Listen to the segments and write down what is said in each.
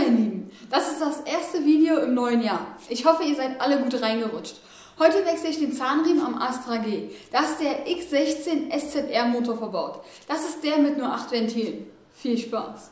meine Lieben, das ist das erste Video im neuen Jahr. Ich hoffe, ihr seid alle gut reingerutscht. Heute wechsle ich den Zahnriemen am Astra G. Das ist der X16 SZR Motor verbaut. Das ist der mit nur 8 Ventilen. Viel Spaß!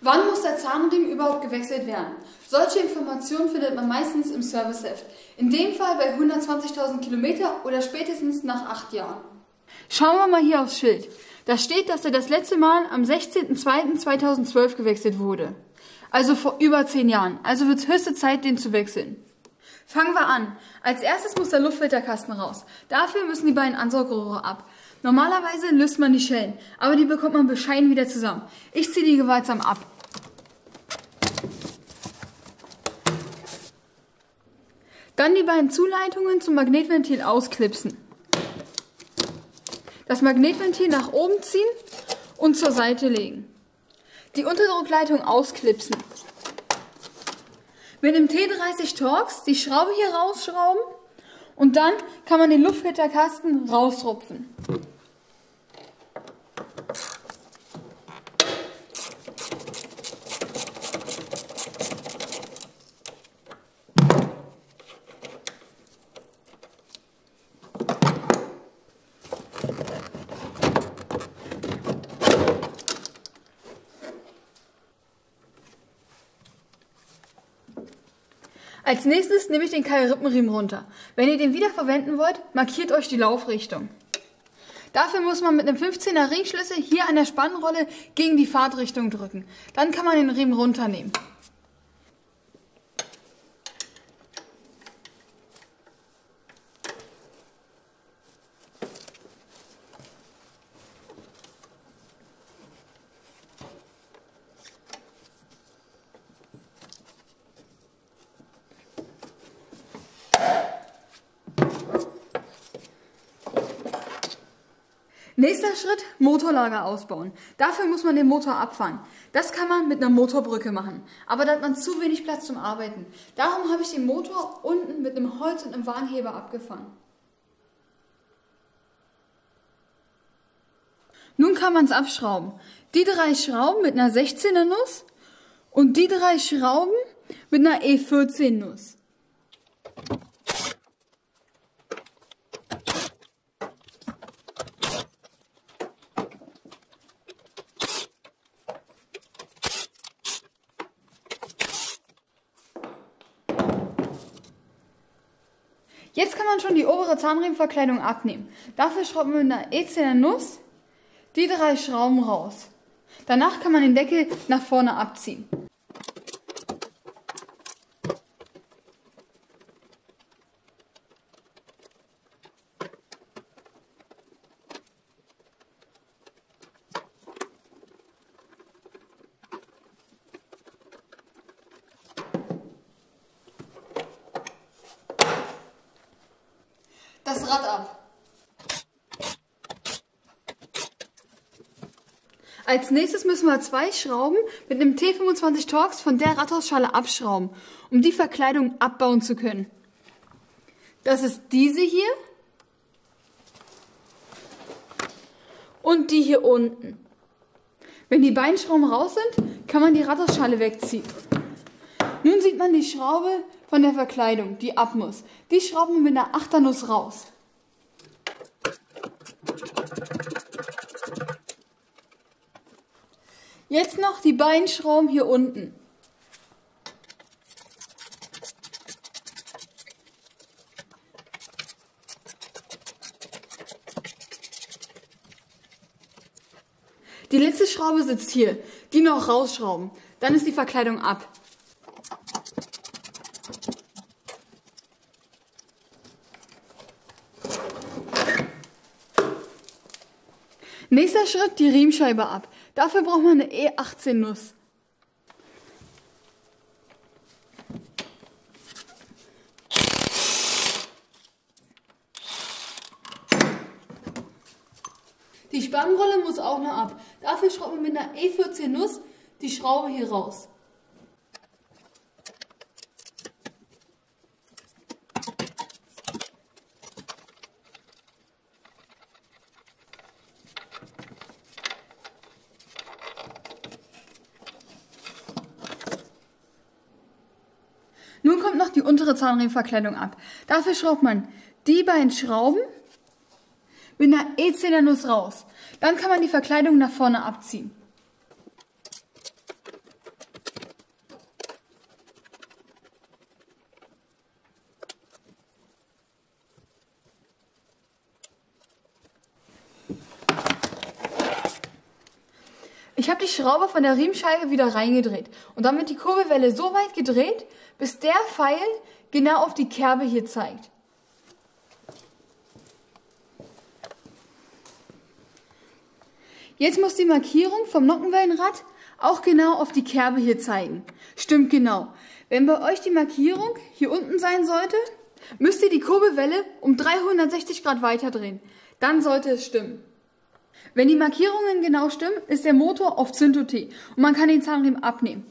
Wann muss der Zahnriemen überhaupt gewechselt werden? Solche Informationen findet man meistens im Serviceheft. In dem Fall bei 120.000 Kilometer oder spätestens nach 8 Jahren. Schauen wir mal hier aufs Schild. Da steht, dass er das letzte Mal am 16.02.2012 gewechselt wurde. Also vor über 10 Jahren. Also wird es höchste Zeit, den zu wechseln. Fangen wir an. Als erstes muss der Luftfilterkasten raus. Dafür müssen die beiden Ansaugrohre ab. Normalerweise löst man die Schellen, aber die bekommt man bescheiden wieder zusammen. Ich ziehe die gewaltsam ab. Dann die beiden Zuleitungen zum Magnetventil ausklipsen. Das Magnetventil nach oben ziehen und zur Seite legen. Die Unterdruckleitung ausklipsen. Mit dem T30 Torx die Schraube hier rausschrauben und dann kann man den Luftfilterkasten rausrupfen. Als nächstes nehme ich den Keilrippenriemen runter. Wenn ihr den wieder verwenden wollt, markiert euch die Laufrichtung. Dafür muss man mit einem 15er Ringschlüssel hier an der Spannrolle gegen die Fahrtrichtung drücken. Dann kann man den Riemen runternehmen. Nächster Schritt, Motorlager ausbauen. Dafür muss man den Motor abfahren. Das kann man mit einer Motorbrücke machen, aber da hat man zu wenig Platz zum Arbeiten. Darum habe ich den Motor unten mit einem Holz und einem Warnheber abgefahren. Nun kann man es abschrauben. Die 3 Schrauben mit einer 16er Nuss und die 3 Schrauben mit einer E14 Nuss. Jetzt kann man schon die obere Zahnriemenverkleidung abnehmen. Dafür schrauben wir mit einer E10er Nuss die 3 Schrauben raus. Danach kann man den Deckel nach vorne abziehen. Das Rad ab. Als nächstes müssen wir 2 Schrauben mit einem T25 Torx von der Rathausschale abschrauben, um die Verkleidung abbauen zu können. Das ist diese hier und die hier unten. Wenn die beiden Schrauben raus sind, kann man die Rathausschale wegziehen. Nun sieht man die Schraube von der Verkleidung, die ab muss. Die schrauben wir mit einer 8er Nuss raus. Jetzt noch die beiden Schrauben hier unten. Die letzte Schraube sitzt hier. Die noch rausschrauben. Dann ist die Verkleidung ab. Nächster Schritt, die Riemenscheibe ab. Dafür braucht man eine E18 Nuss. Die Spannrolle muss muss auch noch ab. Dafür schraubt man mit einer E14 Nuss die Schraube hier raus. Nun kommt noch die untere Zahnriemenverkleidung ab. Dafür schraubt man die beiden Schrauben mit einer E10er Nuss raus. Dann kann man die Verkleidung nach vorne abziehen. Ich habe die Schraube von der Riemenscheibe wieder reingedreht und dann wird die Kurbelwelle so weit gedreht, bis der Pfeil genau auf die Kerbe hier zeigt. Jetzt muss die Markierung vom Nockenwellenrad auch genau auf die Kerbe hier zeigen. Stimmt genau. Wenn bei euch die Markierung hier unten sein sollte, müsst ihr die Kurbelwelle um 360 Grad weiter drehen. Dann sollte es stimmen. Wenn die Markierungen genau stimmen, ist der Motor auf Zünd-OT und man kann den Zahnriemen abnehmen.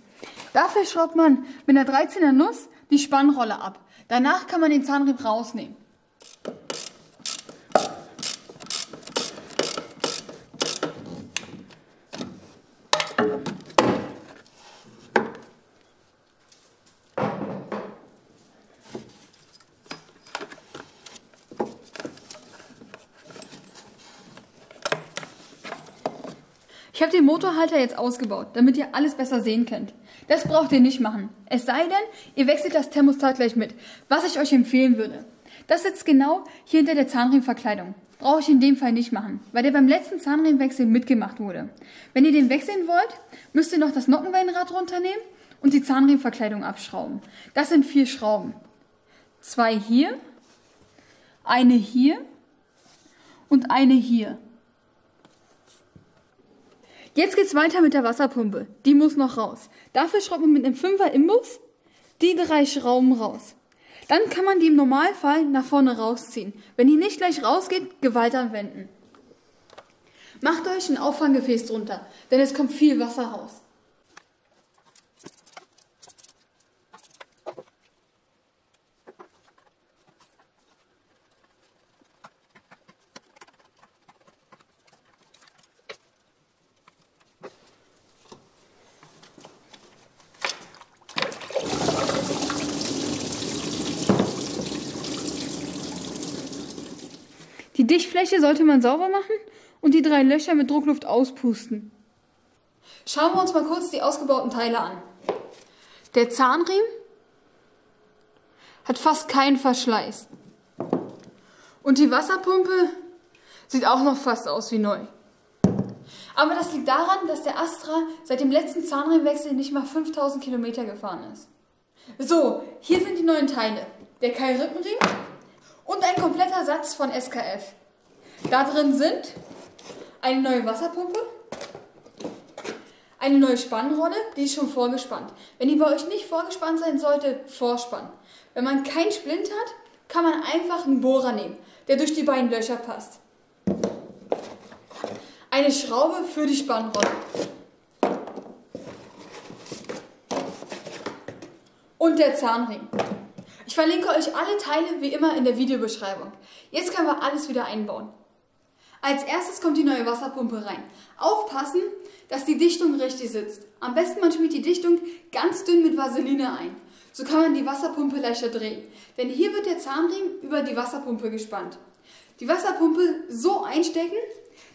Dafür schraubt man mit einer 13er Nuss die Spannrolle ab. Danach kann man den Zahnriemen rausnehmen. Ich habe den Motorhalter jetzt ausgebaut, damit ihr alles besser sehen könnt. Das braucht ihr nicht machen. Es sei denn, ihr wechselt das Thermostat gleich mit, was ich euch empfehlen würde. Das sitzt genau hier hinter der Zahnriemenverkleidung. Brauche ich in dem Fall nicht machen, weil der beim letzten Zahnriemenwechsel mitgemacht wurde. Wenn ihr den wechseln wollt, müsst ihr noch das Nockenwellenrad runternehmen und die Zahnriemenverkleidung abschrauben. Das sind 4 Schrauben. 2 hier, eine hier und eine hier. Jetzt geht's weiter mit der Wasserpumpe. Die muss noch raus. Dafür schraubt man mit einem 5er Imbus die 3 Schrauben raus. Dann kann man die im Normalfall nach vorne rausziehen. Wenn die nicht gleich rausgeht, Gewalt anwenden. Macht euch ein Auffanggefäß drunter, denn es kommt viel Wasser raus. Die Dichtfläche sollte man sauber machen und die 3 Löcher mit Druckluft auspusten. Schauen wir uns mal kurz die ausgebauten Teile an. Der Zahnriemen hat fast keinen Verschleiß. Und die Wasserpumpe sieht auch noch fast aus wie neu. Aber das liegt daran, dass der Astra seit dem letzten Zahnriemenwechsel nicht mal 5000 Kilometer gefahren ist. So, hier sind die neuen Teile. Der Keilrippenriemen und ein kompletter Satz von SKF. Da drin sind eine neue Wasserpumpe, eine neue Spannrolle, die ist schon vorgespannt. Wenn die bei euch nicht vorgespannt sein sollte, vorspannen. Wenn man keinen Splint hat, kann man einfach einen Bohrer nehmen, der durch die beiden Löcher passt. Eine Schraube für die Spannrolle. Und der Zahnriemen. Ich verlinke euch alle Teile wie immer in der Videobeschreibung. Jetzt können wir alles wieder einbauen. Als erstes kommt die neue Wasserpumpe rein. Aufpassen, dass die Dichtung richtig sitzt. Am besten man schmiert die Dichtung ganz dünn mit Vaseline ein. So kann man die Wasserpumpe leichter drehen. Denn hier wird der Zahnriemen über die Wasserpumpe gespannt. Die Wasserpumpe so einstecken,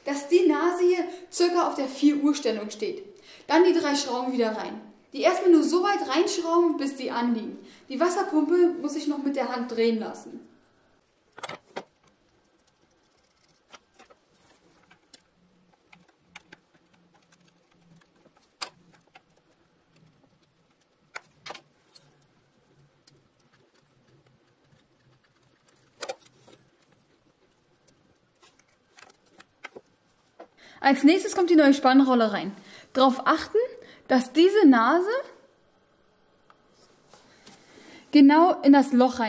dass die Nase hier circa auf der 4 Uhr Stellung steht. Dann die 3 Schrauben wieder rein. Die erstmal nur so weit reinschrauben, bis die anliegen. Die Wasserpumpe muss ich noch mit der Hand drehen lassen. Als nächstes kommt die neue Spannrolle rein. Darauf achten, dass diese Nase genau in das Loch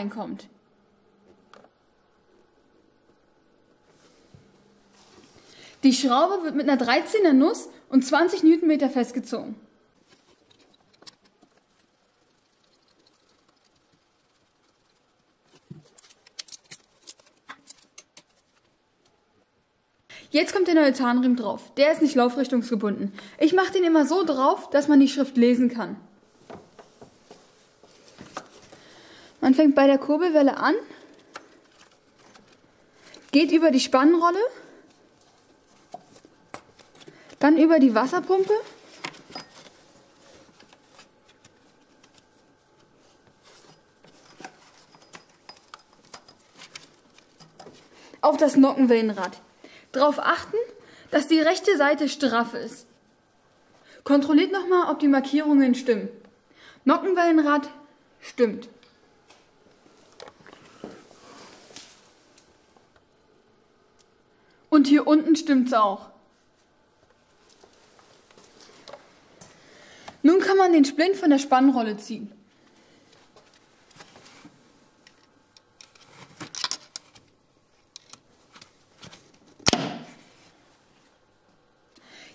Die Schraube wird mit einer 13er Nuss und 20 Newtonmeter festgezogen. Jetzt kommt der neue Zahnriemen drauf. Der ist nicht laufrichtungsgebunden. Ich mache den immer so drauf, dass man die Schrift lesen kann. Man fängt bei der Kurbelwelle an, geht über die Spannrolle, dann über die Wasserpumpe, auf das Nockenwellenrad. Darauf achten, dass die rechte Seite straff ist. Kontrolliert nochmal, ob die Markierungen stimmen. Nockenwellenrad stimmt. Und hier unten stimmt's auch. Nun kann man den Splint von der Spannrolle ziehen.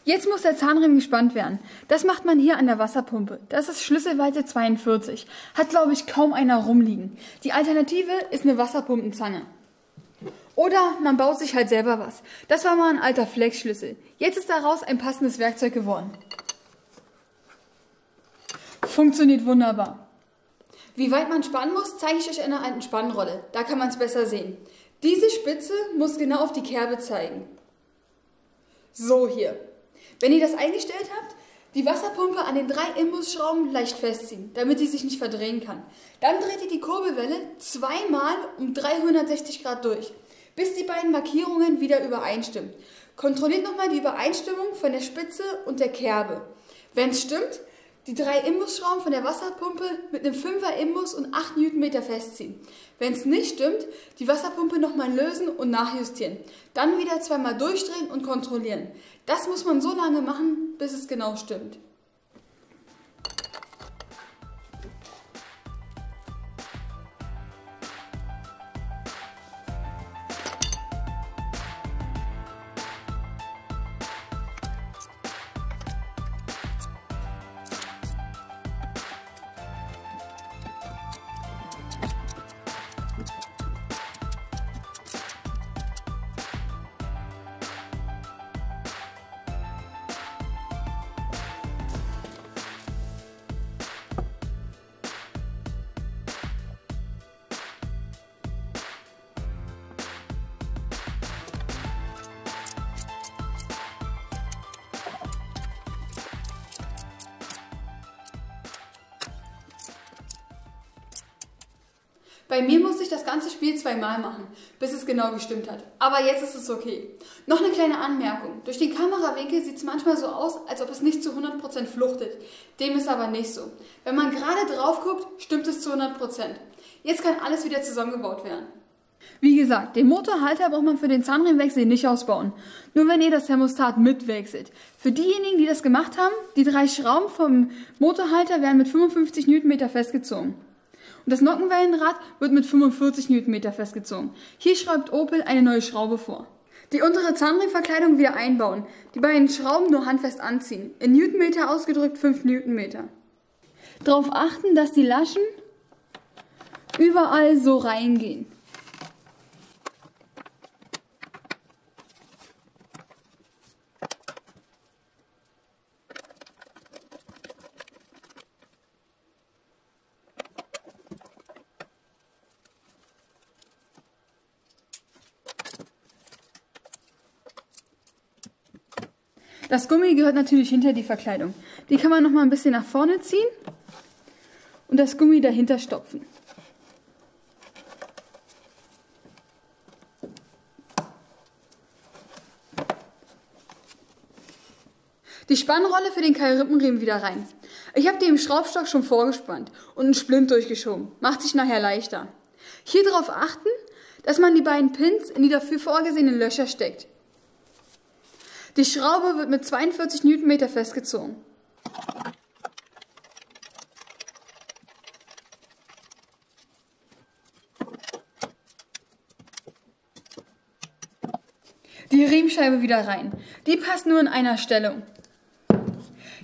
Jetzt muss der Zahnriemen gespannt werden. Das macht man hier an der Wasserpumpe. Das ist Schlüsselweite 42. Hat, glaube ich, kaum einer rumliegen. Die Alternative ist eine Wasserpumpenzange. Oder man baut sich halt selber was. Das war mal ein alter Flexschlüssel. Jetzt ist daraus ein passendes Werkzeug geworden. Funktioniert wunderbar. Wie weit man spannen muss, zeige ich euch in einer alten Spannrolle. Da kann man es besser sehen. Diese Spitze muss genau auf die Kerbe zeigen. So hier. Wenn ihr das eingestellt habt, die Wasserpumpe an den 3 Imbusschrauben leicht festziehen, damit sie sich nicht verdrehen kann. Dann dreht ihr die Kurbelwelle zweimal um 360 Grad durch, bis die beiden Markierungen wieder übereinstimmen. Kontrolliert nochmal die Übereinstimmung von der Spitze und der Kerbe. Wenn es stimmt, die 3 Imbusschrauben von der Wasserpumpe mit einem 5er Imbus und 8 Newtonmeter festziehen. Wenn es nicht stimmt, die Wasserpumpe nochmal lösen und nachjustieren. Dann wieder zweimal durchdrehen und kontrollieren. Das muss man so lange machen, bis es genau stimmt. Bei mir musste ich das ganze Spiel zweimal machen, bis es genau gestimmt hat. Aber jetzt ist es okay. Noch eine kleine Anmerkung. Durch den Kamerawinkel sieht es manchmal so aus, als ob es nicht zu 100% fluchtet. Dem ist aber nicht so. Wenn man gerade drauf guckt, stimmt es zu 100%. Jetzt kann alles wieder zusammengebaut werden. Wie gesagt, den Motorhalter braucht man für den Zahnriemenwechsel nicht ausbauen. Nur wenn ihr das Thermostat mitwechselt. Für diejenigen, die das gemacht haben, die 3 Schrauben vom Motorhalter werden mit 55 Newtonmeter festgezogen. Und das Nockenwellenrad wird mit 45 Newtonmeter festgezogen. Hier schreibt Opel eine neue Schraube vor. Die untere Zahnriemenverkleidung wieder einbauen. Die beiden Schrauben nur handfest anziehen. In Newtonmeter ausgedrückt 5 Newtonmeter. Darauf achten, dass die Laschen überall so reingehen. Das Gummi gehört natürlich hinter die Verkleidung. Die kann man noch mal ein bisschen nach vorne ziehen und das Gummi dahinter stopfen. Die Spannrolle für den Keilrippenriemen wieder rein. Ich habe die im Schraubstock schon vorgespannt und einen Splint durchgeschoben. Macht sich nachher leichter. Hier darauf achten, dass man die beiden Pins in die dafür vorgesehenen Löcher steckt. Die Schraube wird mit 42 Newtonmeter festgezogen. Die Riemenscheibe Riemenscheibe wieder rein. Die passt nur in einer Stellung.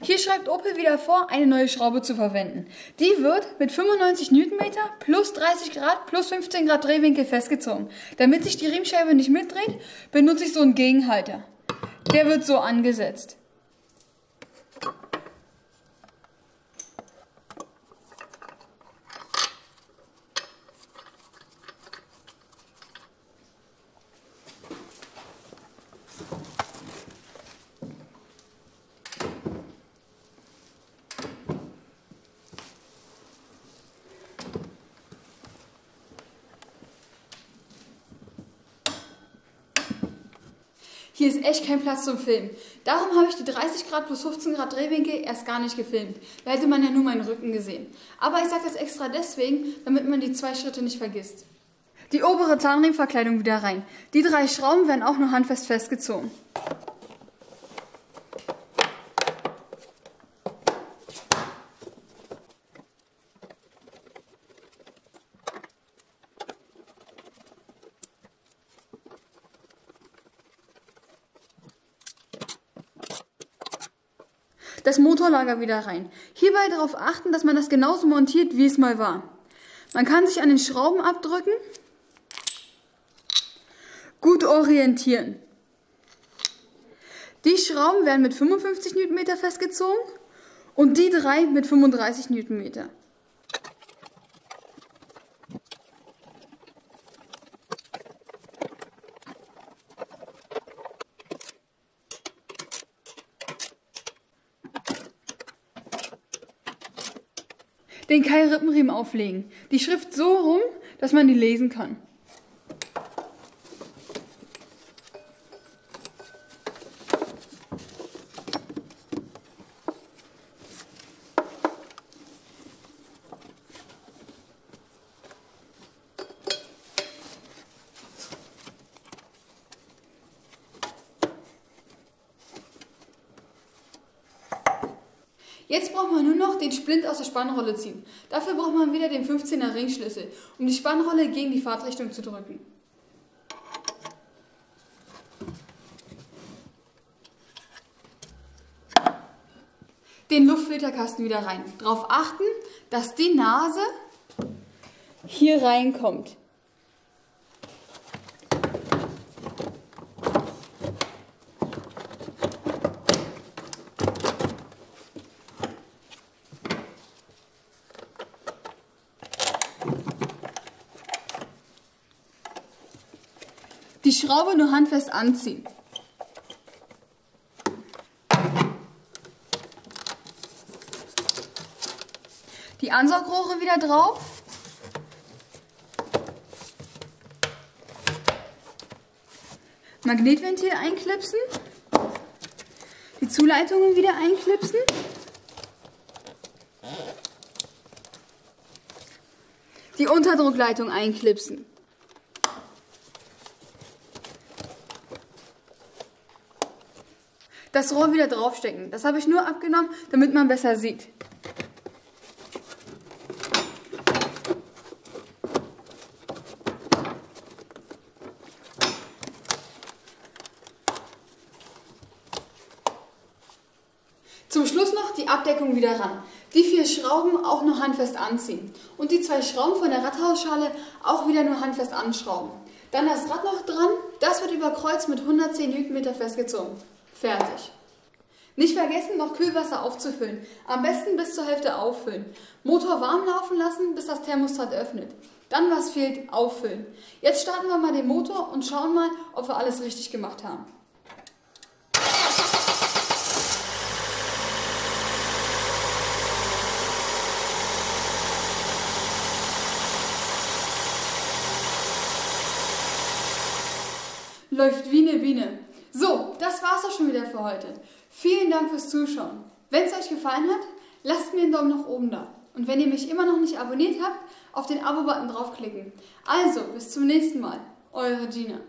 Hier schreibt Opel wieder vor, eine neue Schraube zu verwenden. Die wird mit 95 Newtonmeter plus 30 Grad plus 15 Grad Drehwinkel festgezogen. Damit sich die Riemenscheibe nicht mitdreht, benutze ich so einen Gegenhalter. Der wird so angesetzt. Hier ist echt kein Platz zum Filmen. Darum habe ich die 30 Grad plus 15 Grad Drehwinkel erst gar nicht gefilmt. Da hätte man ja nur meinen Rücken gesehen. Aber ich sage das extra deswegen, damit man die 2 Schritte nicht vergisst. Die obere Zahnriemenverkleidung wieder rein. Die 3 Schrauben werden auch nur handfest festgezogen. Das Motorlager wieder rein. Hierbei darauf achten, dass man das genauso montiert, wie es mal war. Man kann sich an den Schrauben abdrücken, gut orientieren. Die Schrauben werden mit 55 Newtonmeter festgezogen und die 3 mit 35 Newtonmeter. Den Keilrippenriemen auflegen. Die Schrift so rum, dass man die lesen kann. Jetzt braucht man nur noch den Splint aus der Spannrolle ziehen. Dafür braucht man wieder den 15er Ringschlüssel, um die Spannrolle gegen die Fahrtrichtung zu drücken. Den Luftfilterkasten wieder rein. Darauf achten, dass die Nase hier reinkommt. Die Schraube nur handfest anziehen. Die Ansaugrohre wieder drauf. Magnetventil einklipsen. Die Zuleitungen wieder einklipsen. Die Unterdruckleitung einklipsen. Das Rohr wieder draufstecken. Das habe ich nur abgenommen, damit man besser sieht. Zum Schluss noch die Abdeckung wieder ran. Die 4 Schrauben auch nur handfest anziehen. Und die 2 Schrauben von der Radhausschale auch wieder nur handfest anschrauben. Dann das Rad noch dran. Das wird über Kreuz mit 110 Newtonmeter festgezogen. Fertig. Nicht vergessen, noch Kühlwasser aufzufüllen. Am besten bis zur Hälfte auffüllen. Motor warm laufen lassen, bis das Thermostat öffnet. Dann, was fehlt, auffüllen. Jetzt starten wir mal den Motor und schauen mal, ob wir alles richtig gemacht haben. Läuft wie eine Biene. So, das war's auch schon wieder für heute. Vielen Dank fürs Zuschauen. Wenn es euch gefallen hat, lasst mir einen Daumen nach oben da. Und wenn ihr mich immer noch nicht abonniert habt, auf den Abo-Button draufklicken. Also, bis zum nächsten Mal. Eure Gina.